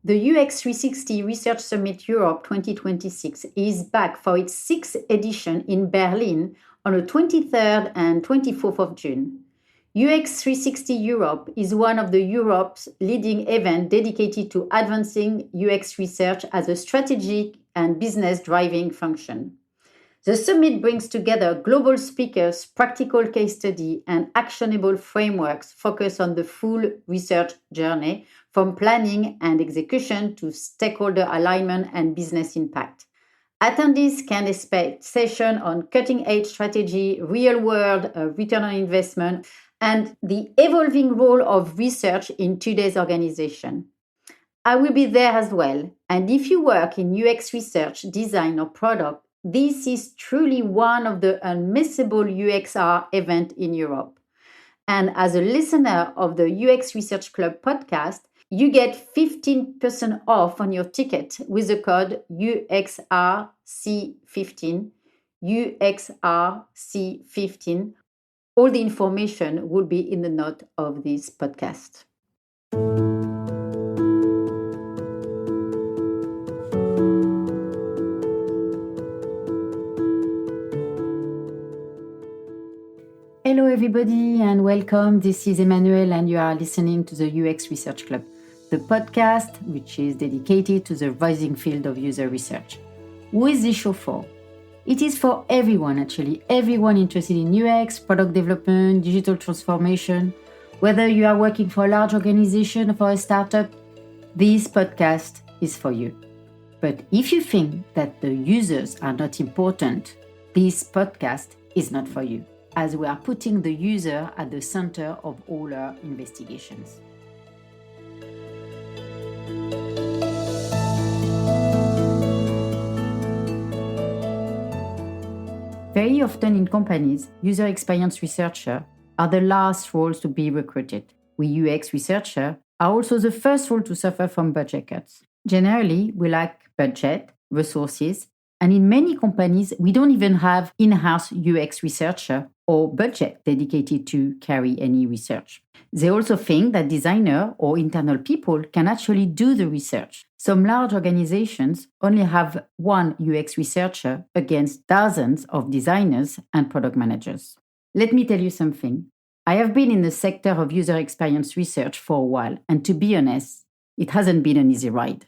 The UX 360 Research Summit Europe 2026 is back for its sixth edition in Berlin on the 23rd and 24th of June. UX 360 Europe is one of Europe's leading events dedicated to advancing UX research as a strategic and business driving function. The summit brings together global speakers, practical case study, and actionable frameworks focused on the full research journey, from planning and execution to stakeholder alignment and business impact. Attendees can expect sessions on cutting-edge strategy, real-world return on investment, and the evolving role of research in today's organization. I will be there as well, and if you work in UX research, design, or product, this is truly one of the unmissable UXR events in Europe. And as a listener of the UX Research Club podcast, you get 15% off on your ticket with the code UXRC15, UXRC15. All the information will be in the note of this podcast. Hello everybody and welcome. This is Emmanuel and you are listening to the UX Research Club, the podcast which is dedicated to the rising field of user research. Who is this show for? It is for everyone actually, everyone interested in UX, product development, digital transformation. Whether you are working for a large organization or for a startup, this podcast is for you. But if you think that the users are not important, this podcast is not for you, as we are putting the user at the center of all our investigations. Very often in companies, user experience researchers are the last roles to be recruited. We UX researchers are also the first role to suffer from budget cuts. Generally, we lack budget, resources, and in many companies, we don't even have in-house UX researcher or budget dedicated to carry any research. They also think that designers or internal people can actually do the research. Some large organizations only have one UX researcher against dozens of designers and product managers. Let me tell you something. I have been in the sector of user experience research for a while, and to be honest, it hasn't been an easy ride.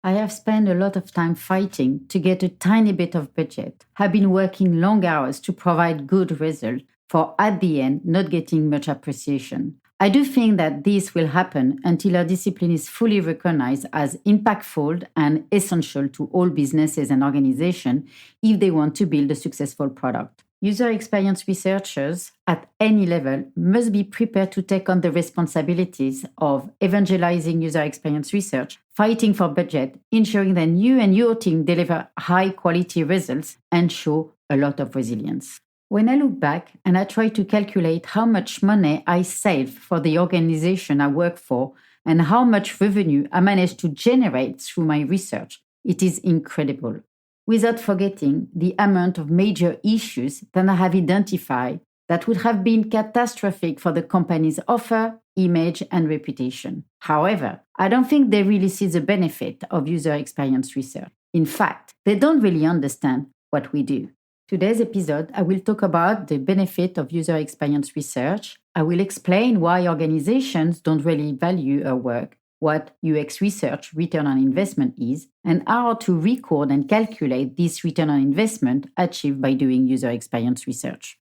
I have spent a lot of time fighting to get a tiny bit of budget. I've been working long hours to provide good results for, at the end, not getting much appreciation. I do think that this will happen until our discipline is fully recognized as impactful and essential to all businesses and organizations if they want to build a successful product. User experience researchers at any level must be prepared to take on the responsibilities of evangelizing user experience research, fighting for budget, ensuring that you and your team deliver high-quality results, and show a lot of resilience. When I look back and I try to calculate how much money I saved for the organization I work for and how much revenue I managed to generate through my research, it is incredible. Without forgetting the amount of major issues that I have identified that would have been catastrophic for the company's offer, image, and reputation. However, I don't think they really see the benefit of user experience research. In fact, they don't really understand what we do. Today's episode, I will talk about the benefit of user experience research. I will explain why organizations don't really value our work, what UX research return on investment is, and how to record and calculate this return on investment achieved by doing user experience research.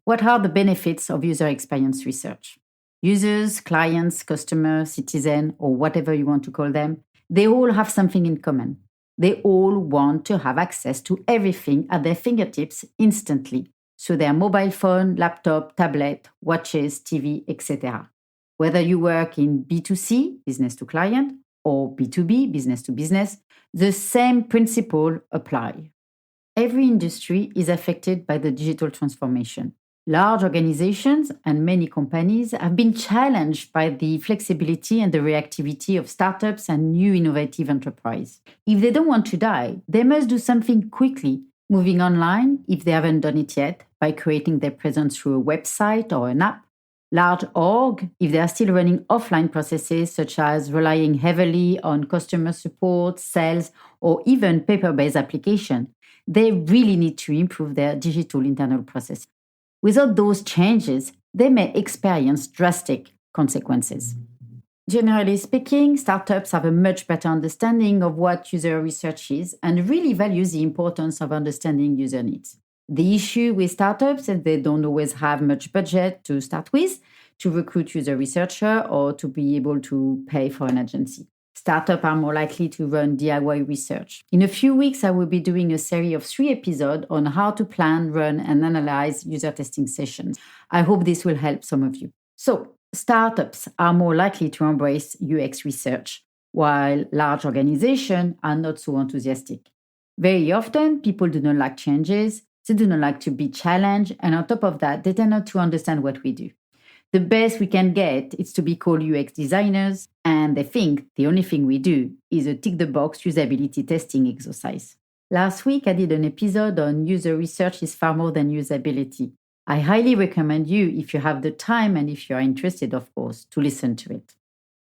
What are the benefits of user experience research? Users, clients, customers, citizens, or whatever you want to call them, they all have something in common. They all want to have access to everything at their fingertips instantly, so their mobile phone, laptop, tablet, watches, TV, etc. Whether you work in B2C, business to client, or B2B, business to business, the same principle apply. Every industry is affected by the digital transformation. Large organizations and many companies have been challenged by the flexibility and the reactivity of startups and new innovative enterprise. If they don't want to die, they must do something quickly, moving online if they haven't done it yet, by creating their presence through a website or an app, Large org, if they are still running offline processes such as relying heavily on customer support, sales, or even paper-based application, they really need to improve their digital internal processes. Without those changes, they may experience drastic consequences. Generally speaking, startups have a much better understanding of what user research is and really value the importance of understanding user needs. The issue with startups is they don't always have much budget to start with to recruit user researcher or to be able to pay for an agency. Startups are more likely to run DIY research. In a few weeks, I will be doing a series of 3 episodes on how to plan, run, and analyze user testing sessions. I hope this will help some of you. So, startups are more likely to embrace UX research, while large organizations are not so enthusiastic. Very often, people do not like changes, they do not like to be challenged, and on top of that, they tend not to understand what we do. The best we can get is to be called UX designers, and they think the only thing we do is a tick-the-box usability testing exercise. Last week, I did an episode on user research is far more than usability. I highly recommend you, if you have the time and if you are interested, of course, to listen to it.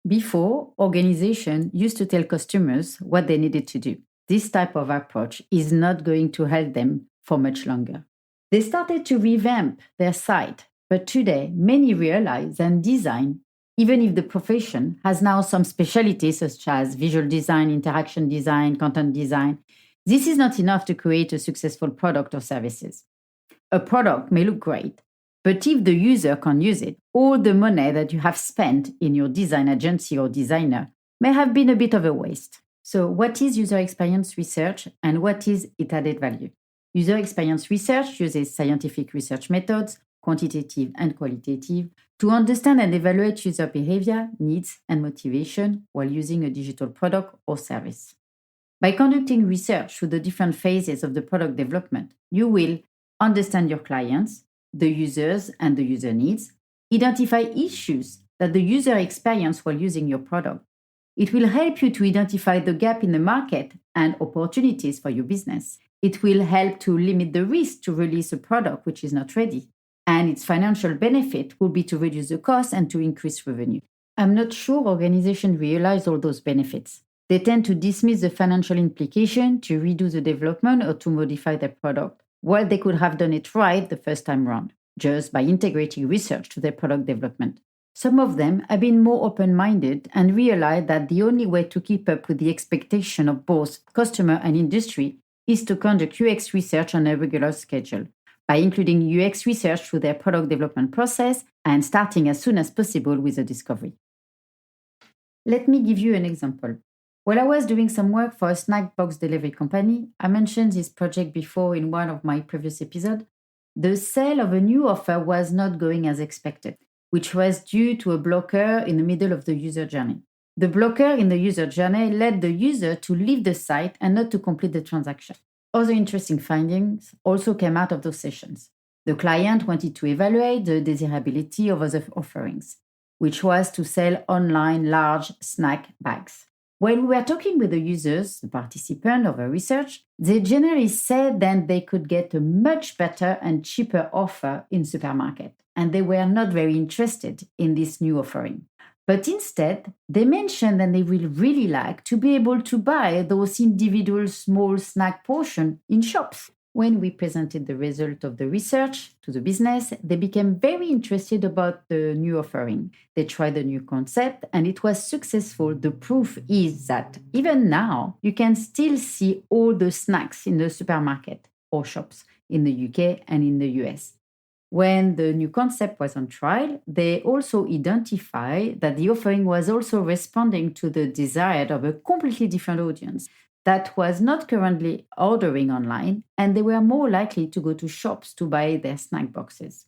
Before, organizations used to tell customers what they needed to do. This type of approach is not going to help them for much longer. They started to revamp their site, but today many realize and design, even if the profession has now some specialties such as visual design, interaction design, content design, this is not enough to create a successful product or services. A product may look great, but if the user can't use it, all the money that you have spent in your design agency or designer may have been a bit of a waste. So what is user experience research and what is its added value? User experience research uses scientific research methods, quantitative and qualitative, to understand and evaluate user behavior, needs, and motivation while using a digital product or service. By conducting research through the different phases of the product development, you will understand your clients, the users, and the user needs, identify issues that the user experience while using your product. It will help you to identify the gap in the market and opportunities for your business. It will help to limit the risk to release a product which is not ready. And its financial benefit will be to reduce the cost and to increase revenue. I'm not sure organizations realize all those benefits. They tend to dismiss the financial implication to redo the development or to modify their product, while they could have done it right the first time round, just by integrating research to their product development. Some of them have been more open-minded and realized that the only way to keep up with the expectation of both customer and industry is to conduct UX research on a regular schedule, by including UX research through their product development process and starting as soon as possible with the discovery. Let me give you an example. While I was doing some work for a snack box delivery company, I mentioned this project before in one of my previous episodes, the sale of a new offer was not going as expected, which was due to a blocker in the middle of the user journey. The blocker in the user journey led the user to leave the site and not to complete the transaction. Other interesting findings also came out of those sessions. The client wanted to evaluate the desirability of other offerings, which was to sell online large snack bags. When we were talking with the users, the participants of our research, they generally said that they could get a much better and cheaper offer in supermarket, and they were not very interested in this new offering. But instead, they mentioned that they will really like to be able to buy those individual small snack portions in shops. When we presented the result of the research to the business, they became very interested about the new offering. They tried the new concept and it was successful. The proof is that even now, you can still see all the snacks in the supermarket or shops in the UK and in the US. When the new concept was on trial, they also identified that the offering was also responding to the desire of a completely different audience that was not currently ordering online, and they were more likely to go to shops to buy their snack boxes.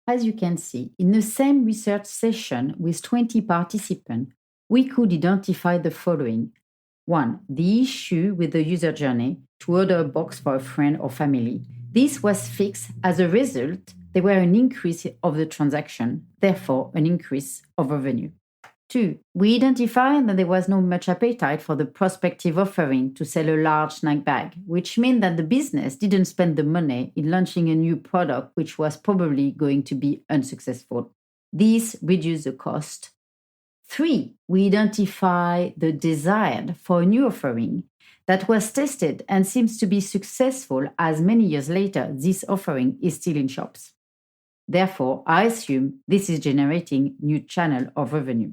As you can see, in the same research session with 20 participants, we could identify the following. 1. The issue with the user journey to order a box for a friend or family. This was fixed. As a result, there were an increase of the transaction, therefore an increase of revenue. 2. We identified that there was no much appetite for the prospective offering to sell a large snack bag, which meant that the business didn't spend the money in launching a new product which was probably going to be unsuccessful. This reduces the cost. 3, we identify the desire for a new offering that was tested and seems to be successful, as many years later, this offering is still in shops. Therefore, I assume this is generating new channel of revenue.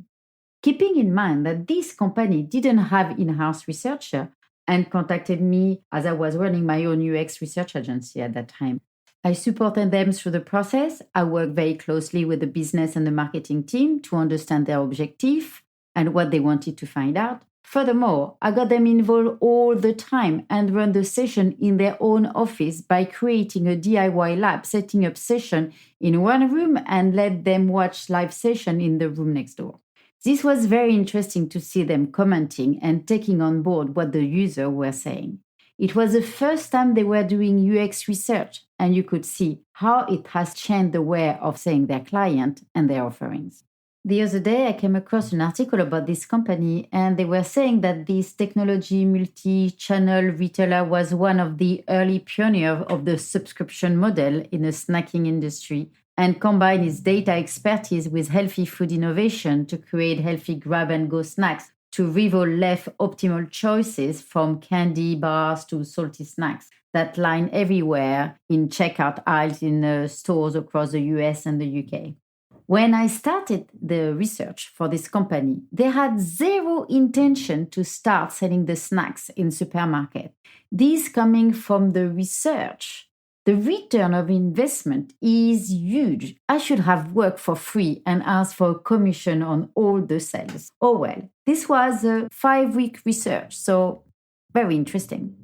Keeping in mind that this company didn't have in-house researcher and contacted me as I was running my own UX research agency at that time. I supported them through the process. I worked very closely with the business and the marketing team to understand their objective and what they wanted to find out. Furthermore, I got them involved all the time and run the session in their own office by creating a DIY lab, setting up session in one room and let them watch live session in the room next door. This was very interesting to see them commenting and taking on board what the users were saying. It was the first time they were doing UX research, and you could see how it has changed the way of seeing their client and their offerings. The other day, I came across an article about this company, and they were saying that this technology multi-channel retailer was one of the early pioneers of the subscription model in the snacking industry and combined its data expertise with healthy food innovation to create healthy grab-and-go snacks to rival left optimal choices from candy bars to salty snacks that line everywhere in checkout aisles in stores across the US and the UK. When I started the research for this company, they had zero intention to start selling the snacks in supermarket. This coming from the research. The return of investment is huge. I should have worked for free and asked for a commission on all the sales. Oh well, this was a 5-week research, so very interesting.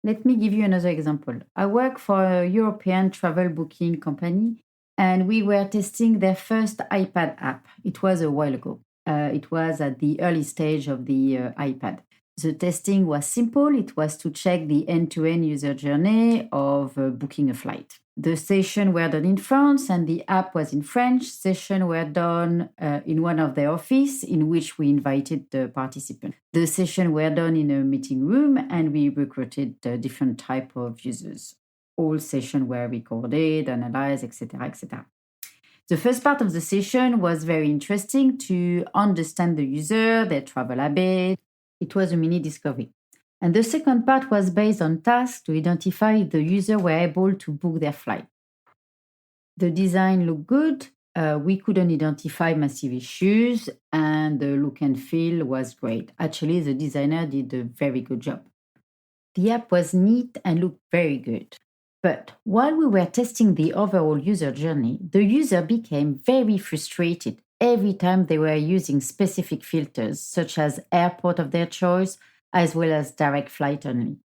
Let me give you another example. I work for a European travel booking company, and we were testing their first iPad app. It was a while ago. It was at the early stage of the iPad. The testing was simple. It was to check the end-to-end user journey of booking a flight. The sessions were done in France and the app was in French. Sessions were done in one of their offices in which we invited the participants. The sessions were done in a meeting room and we recruited different type of users. All sessions were recorded, analyzed, etc., etc. The first part of the session was very interesting to understand the user, their travel habits. It was a mini discovery. And the second part was based on tasks to identify if the user were able to book their flight. The design looked good. We couldn't identify massive issues, and the look and feel was great. Actually, the designer did a very good job. The app was neat and looked very good. But while we were testing the overall user journey, the user became very frustrated every time they were using specific filters, such as airport of their choice, as well as direct flight only.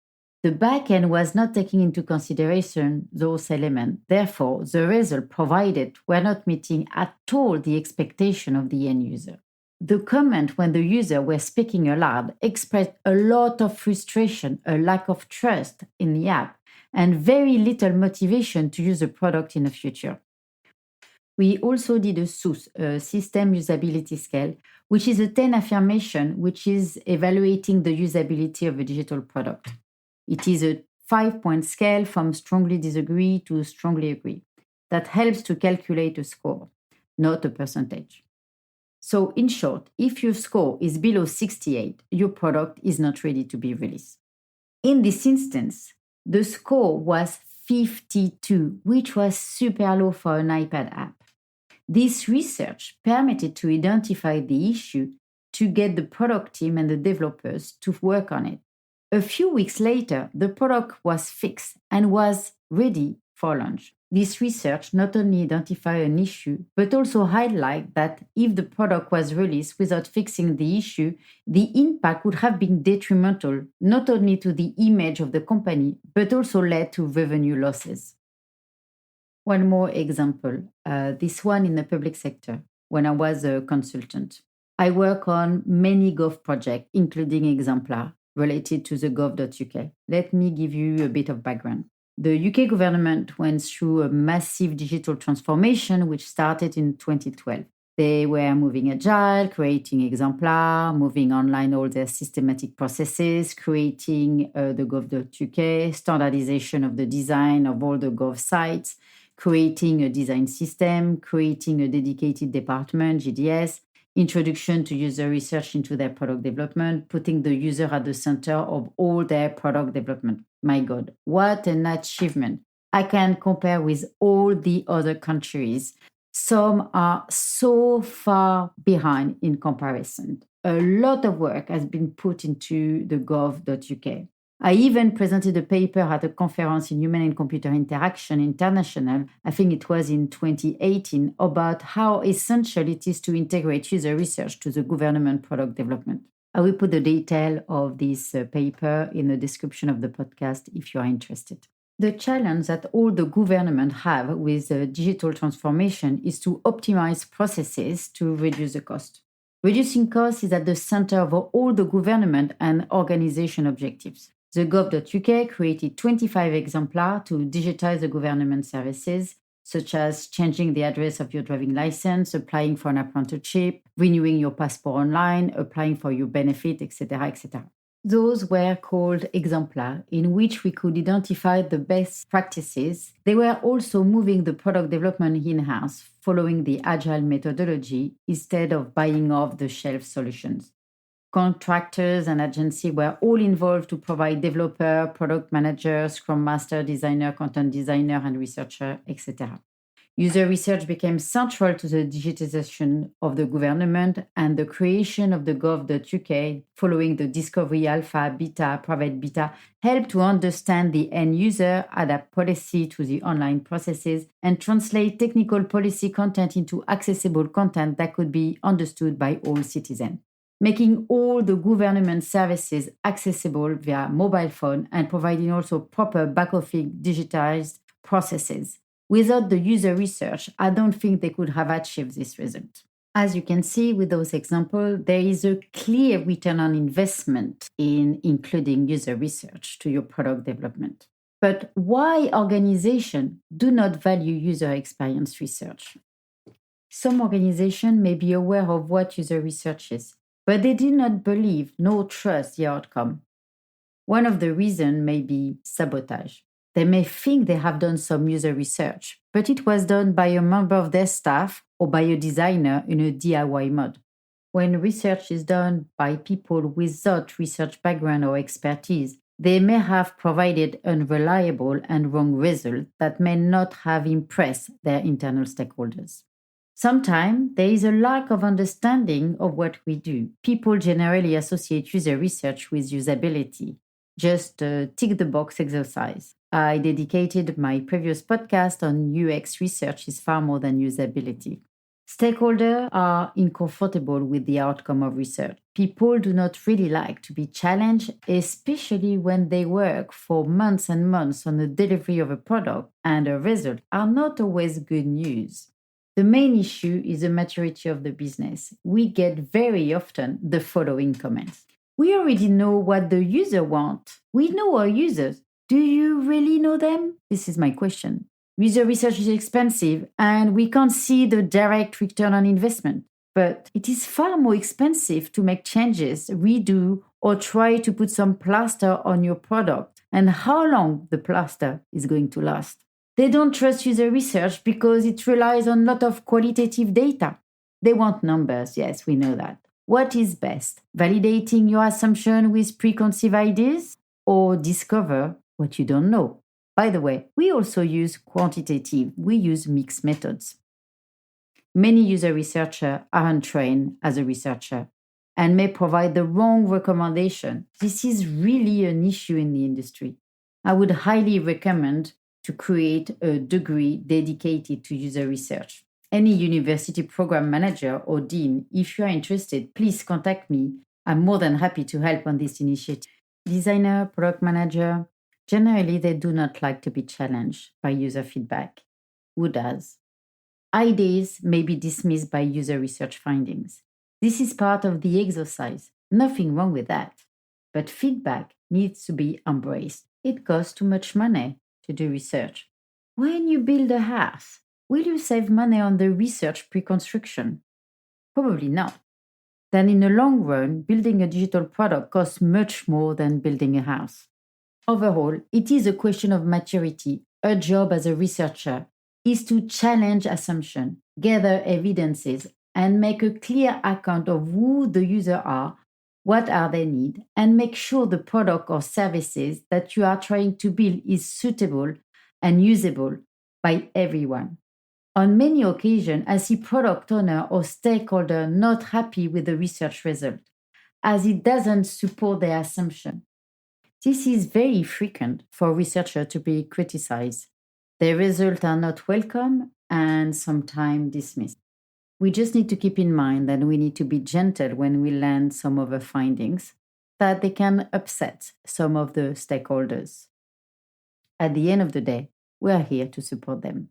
The backend was not taking into consideration those elements. Therefore, the results provided were not meeting at all the expectation of the end user. The comment when the user were speaking aloud expressed a lot of frustration, a lack of trust in the app, and very little motivation to use the product in the future. We also did a SUS, a System Usability Scale, which is a 10 affirmation, which is evaluating the usability of a digital product. It is a 5-point scale from strongly disagree to strongly agree. That helps to calculate a score, not a percentage. So in short, if your score is below 68, your product is not ready to be released. In this instance, the score was 52, which was super low for an iPad app. This research permitted to identify the issue to get the product team and the developers to work on it. A few weeks later, the product was fixed and was ready for launch. This research not only identified an issue, but also highlighted that if the product was released without fixing the issue, the impact would have been detrimental not only to the image of the company, but also led to revenue losses. One more example, this one in the public sector, when I was a consultant. I work on many Gov projects, including Exemplar, related to the gov.uk. Let me give you a bit of background. The UK government went through a massive digital transformation which started in 2012. They were moving agile, creating Exemplar, moving online all their systematic processes, creating the gov.uk, standardization of the design of all the gov sites, creating a design system, creating a dedicated department, GDS, introduction to user research into their product development, putting the user at the center of all their product development. My God, what an achievement. I can compare with all the other countries. Some are so far behind in comparison. A lot of work has been put into the gov.uk. I even presented a paper at a conference in Human and Computer Interaction International, I think it was in 2018, about how essential it is to integrate user research to the government product development. I will put the detail of this paper in the description of the podcast if you are interested. The challenge that all the government have with digital transformation is to optimize processes to reduce the cost. Reducing costs is at the center of all the government and organization objectives. The gov.uk created 25 exemplars to digitize the government services, such as changing the address of your driving license, applying for an apprenticeship, renewing your passport online, applying for your benefit, etc., etc. Those were called exemplars, in which we could identify the best practices. They were also moving the product development in-house, following the agile methodology instead of buying off-the-shelf solutions. Contractors and agencies were all involved to provide developer, product manager, scrum master, designer, content designer, and researcher, etc. User research became central to the digitization of the government, and the creation of the gov.uk following the discovery alpha, beta, private beta helped to understand the end user, adapt policy to the online processes, and translate technical policy content into accessible content that could be understood by all citizens, making all the government services accessible via mobile phone and providing also proper back-office digitized processes. Without the user research, I don't think they could have achieved this result. As you can see with those examples, there is a clear return on investment in including user research to your product development. But why organizations do not value user experience research? Some organizations may be aware of what user research is, but they do not believe nor trust the outcome. One of the reasons may be sabotage. They may think they have done some user research, but it was done by a member of their staff or by a designer in a DIY mode. When research is done by people without research background or expertise, they may have provided unreliable and wrong results that may not have impressed their internal stakeholders. Sometimes there is a lack of understanding of what we do. People generally associate user research with usability, just a tick-the-box exercise. I dedicated my previous podcast on UX research is far more than usability. Stakeholders are uncomfortable with the outcome of research. People do not really like to be challenged, especially when they work for months and months on the delivery of a product and the results are not always good news. The main issue is the maturity of the business. We get very often the following comments. We already know what the user wants. We know our users. Do you really know them? This is my question. User research is expensive and we can't see the direct return on investment. But it is far more expensive to make changes, redo, or try to put some plaster on your product. And how long the plaster is going to last. They don't trust user research because it relies on a lot of qualitative data. They want numbers, yes, we know that. What is best? Validating your assumption with preconceived ideas or discover what you don't know? By the way, we also use quantitative, we use mixed methods. Many user researchers aren't trained as a researcher and may provide the wrong recommendation. This is really an issue in the industry. I would highly recommend to create a degree dedicated to user research. Any university program manager or dean, if you are interested, please contact me. I'm more than happy to help on this initiative. Designer, product manager, generally they do not like to be challenged by user feedback. Who does? Ideas may be dismissed by user research findings. This is part of the exercise. Nothing wrong with that. But feedback needs to be embraced. It costs too much money to do research. When you build a house, will you save money on the research pre-construction? Probably not. Then in the long run, building a digital product costs much more than building a house. Overall, it is a question of maturity, a job as a researcher. is to challenge assumption, gather evidences, and make a clear account of who the users are, what are their needs, and make sure the product or services that you are trying to build is suitable and usable by everyone. On many occasions, I see product owner or stakeholder not happy with the research result, as it doesn't support their assumption. This is very frequent for researchers to be criticized. Their results are not welcome and sometimes dismissed. We just need to keep in mind that we need to be gentle when we land some of the findings, that they can upset some of the stakeholders. At the end of the day, we are here to support them.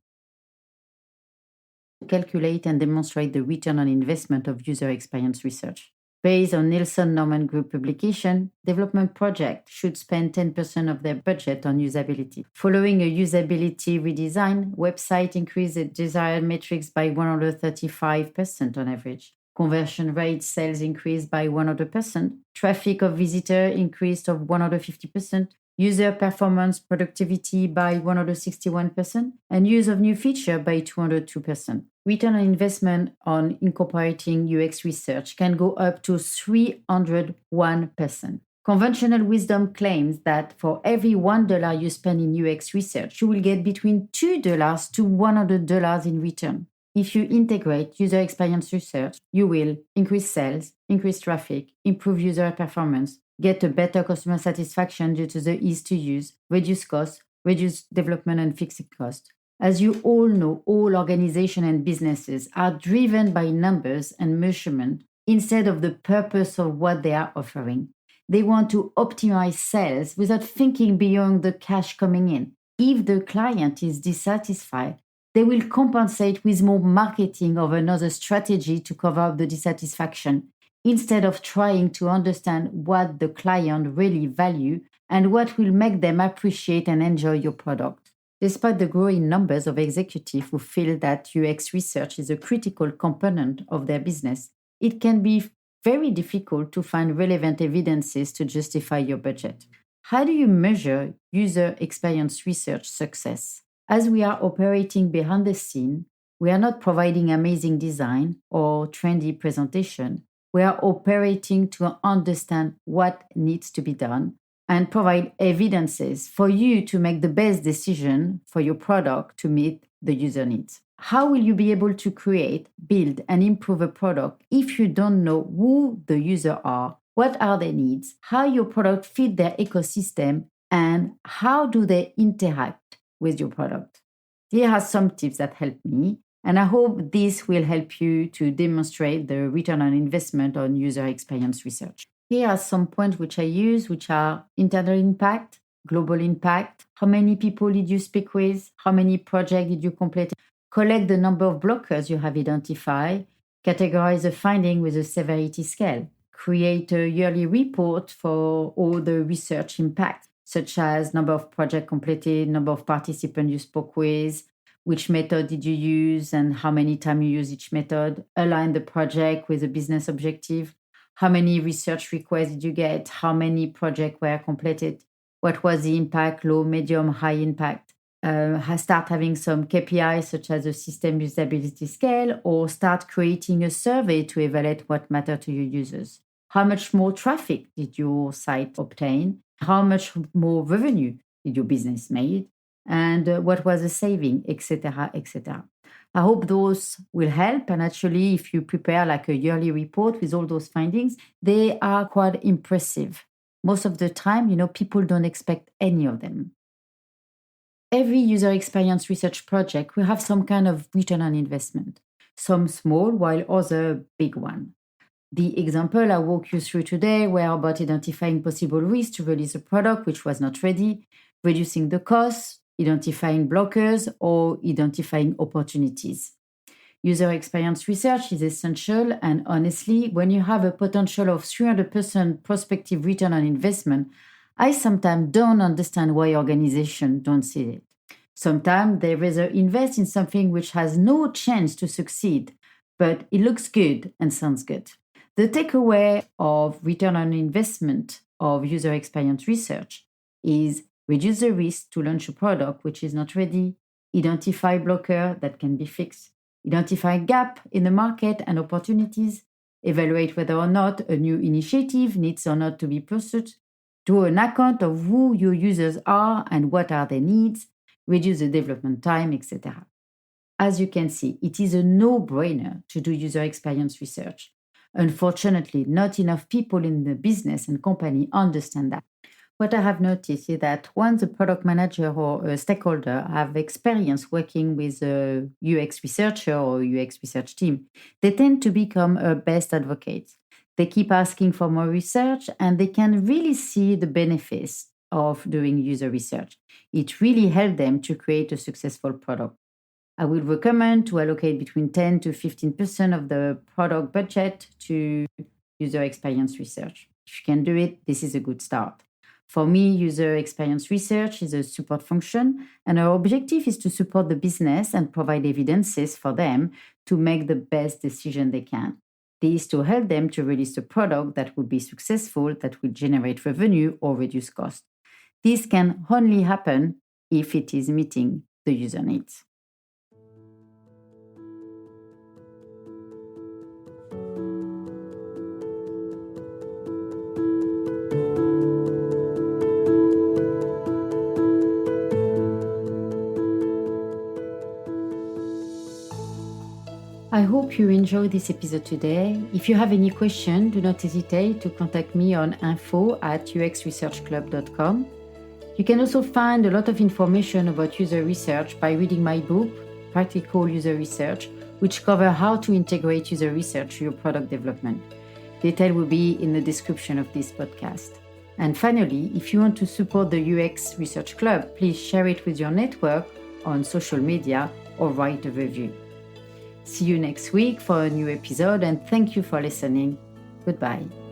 Calculate and demonstrate the return on investment of user experience research. Based on Nielsen Norman Group publication, development projects should spend 10% of their budget on usability. Following a usability redesign, website increased the desired metrics by 135% on average. Conversion rate sales increased by 100%, traffic of visitor increased of 150%, user performance productivity by 161%, and use of new feature by 202%. Return on investment on incorporating UX research can go up to 301%. Conventional wisdom claims that for every $1 you spend in UX research, you will get between $2 to $100 in return. If you integrate user experience research, you will increase sales, increase traffic, improve user performance, get a better customer satisfaction due to the ease to use, reduce costs, reduce development and fixed costs. As you all know, all organizations and businesses are driven by numbers and measurement instead of the purpose of what they are offering. They want to optimize sales without thinking beyond the cash coming in. If the client is dissatisfied, they will compensate with more marketing or another strategy to cover up the dissatisfaction, instead of trying to understand what the client really value and what will make them appreciate and enjoy your product. Despite the growing numbers of executives who feel that UX research is a critical component of their business, it can be very difficult to find relevant evidences to justify your budget. How do you measure user experience research success? As we are operating behind the scene, we are not providing amazing design or trendy presentation. We are operating to understand what needs to be done and provide evidences for you to make the best decision for your product to meet the user needs. How will you be able to create, build, and improve a product if you don't know who the user are, what are their needs, how your product fit their ecosystem, and how do they interact with your product? Here are some tips that help me, and I hope this will help you to demonstrate the return on investment on user experience research. Here are some points which I use, which are internal impact, global impact, how many people did you speak with, how many projects did you complete, collect the number of blockers you have identified, categorize the finding with a severity scale, create a yearly report for all the research impact, such as number of projects completed, number of participants you spoke with, which method did you use and how many times you use each method, align the project with a business objective, how many research requests did you get, how many projects were completed, what was the impact, low, medium, high impact. Start having some KPIs such as a system usability scale, or start creating a survey to evaluate what matters to your users. How much more traffic did your site obtain? How much more revenue did your business make? And what was the saving, etc., etc. I hope those will help. And actually, if you prepare like a yearly report with all those findings, they are quite impressive. Most of the time, people don't expect any of them. Every user experience research project will have some kind of return on investment, some small while other big one. The example I walk you through today were about identifying possible risks to release a product which was not ready, reducing the costs, identifying blockers, or identifying opportunities. User experience research is essential, and honestly, when you have a potential of 300% prospective return on investment, I sometimes don't understand why organizations don't see it. Sometimes they rather invest in something which has no chance to succeed, but it looks good and sounds good. The takeaway of return on investment of user experience research is reduce the risk to launch a product which is not ready, identify blockers that can be fixed, identify gap in the market and opportunities, evaluate whether or not a new initiative needs or not to be pursued, draw an account of who your users are and what are their needs, reduce the development time, etc. As you can see, it is a no-brainer to do user experience research. Unfortunately, not enough people in the business and company understand that. What I have noticed is that once a product manager or a stakeholder have experience working with a UX researcher or UX research team, they tend to become a best advocates. They keep asking for more research and they can really see the benefits of doing user research. It really helps them to create a successful product. I would recommend to allocate between 10 to 15% of the product budget to user experience research. If you can do it, this is a good start. For me, user experience research is a support function, and our objective is to support the business and provide evidences for them to make the best decision they can. This is to help them to release a product that will be successful, that will generate revenue or reduce cost. This can only happen if it is meeting the user needs. I hope you enjoyed this episode today. If you have any question, do not hesitate to contact me on info@uxresearchclub.com. You can also find a lot of information about user research by reading my book, Practical User Research, which covers how to integrate user research to your product development. Detail will be in the description of this podcast. And finally, if you want to support the UX Research Club, please share it with your network on social media or write a review. See you next week for a new episode, and thank you for listening. Goodbye.